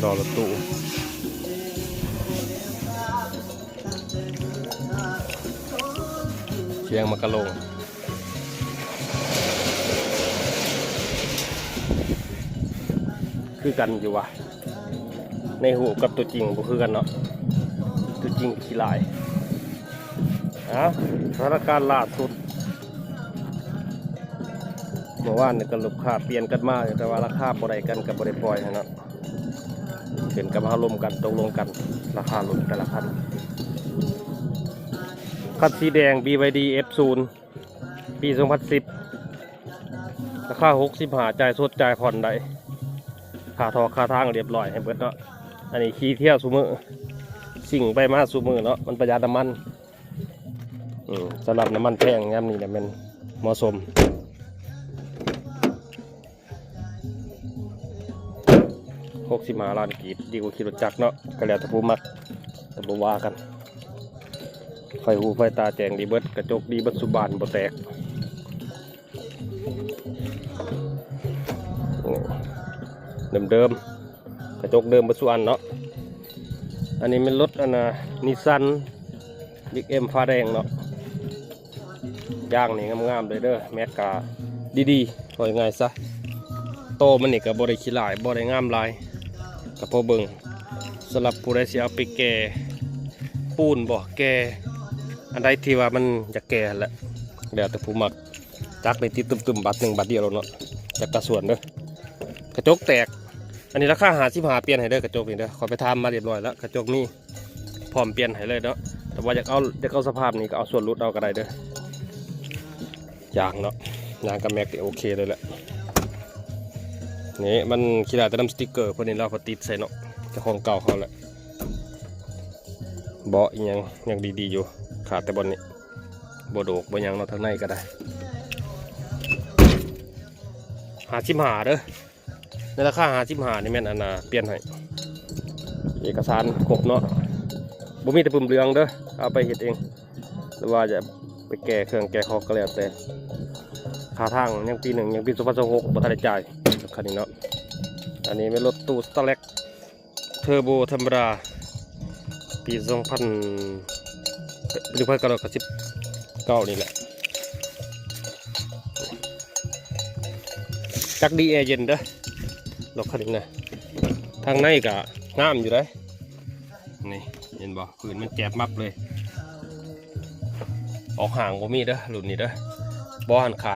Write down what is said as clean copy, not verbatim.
รอรถตู้เชียงมะกะลงคือกันอยู่วะในหูกับตัวจริงก็คือกันเนาะตัวจริงขี้ลายสถานการณ์ล่าสุดเมื่อวานเนี่ยก็ลูกค้าเปลี่ยนกันมาแต่ว่าราคาบ่ได้กันกับบริปล่อยนะเห็นกับอารมณ์กันตกลงกันราคารถแต่ละคันคันสีแดง BYD F0 ปี2010ราคา65จ่ายสดจ่ายผ่อนได้ค่าทอค่าทางเรียบร้อยให้เบิดเนาะอันนี้ขี่เที่ยวซุมือสิ่งไปมาซุมือเนาะมันประหยัดน้ำมันสำหรับน้ำมันแพงย่ำนี่เนี่ยมันเหมาะสม65 ล้านกีบดีกว่าขี่รถจักรเนาะก็แล้วแต่ผู้มักแต่บ่ว่ากันไฟหูไฟตาแจงดีเบิดกระจกดีเบิดสุบานบ่แตกเดิมกระจกเดิมเบิดสุอันเนาะอันนี้เป็นรถนิสสันบิ๊กเอ็มฟ้าแดงเนาะย่างนี่งามๆเลยเด้อแม็กกาดีๆว่ายังไงซะโตมันนี่ก็บ่ได้ขี้ลายบ่ได้งามลายกับพอเบิ่งสำหรับผู้ใดสิเอาไปแก่ปูนบ่แก่อันใดที่ว่ามันจะแก่แหละเดี๋ยวแต่ผู้มักจักในติดตึมๆบาท1 บาทเดียวเนาะจากกระส่วนเด้อกระจกแตกอันนี้ราคา55เปลี่ยนให้เด้อกระจกนี่เด้อขอไปทำมาเรียบร้อยแล้วกระจกนี่พร้อมเปลี่ยนให้เลยเนาะแต่ว่าอยากเอาสภาพนี้ก็เอาส่วนลดเอาก็ได้เด้อยางเนาะยางกับแม็กโอเคเลยแหละนี่มันขี้ลายแต่น้ำสติ๊กเกอร์พวกนี้เราพอติดใส่เนาะจะของเก่าเขาแหละเบาะยังดีๆอยู่ขาดแต่บนนี้บโดกบนยังเนาะทางในก็ได้55เด้อในราคา55นี่แม่นเปลี่ยนให้เอกสารครบเนาะบ่มีแต่ปุ่มเหลืองเด้อเอาไปเฮ็ดเองหรือว่าจะไปแก้เครื่องแก้คอกก็แล้วแต่ค่าทางยังปี1ยังปี2026บ่ทันได้จ่ายคันนี้เนาะอันนี้เป็นรถตู้สตาร์เล็กเทอร์โบธรรมดาปี1999นี่แหละจักดีแอร์เย็นเด้อรถคันนี้นะทางในก็งามอยู่เลยนี่เห็นบ่พื้นมันแจ็บมับเลยออกห่างบ่มีเด้อรุ่นนี้เด้อบ่หันขา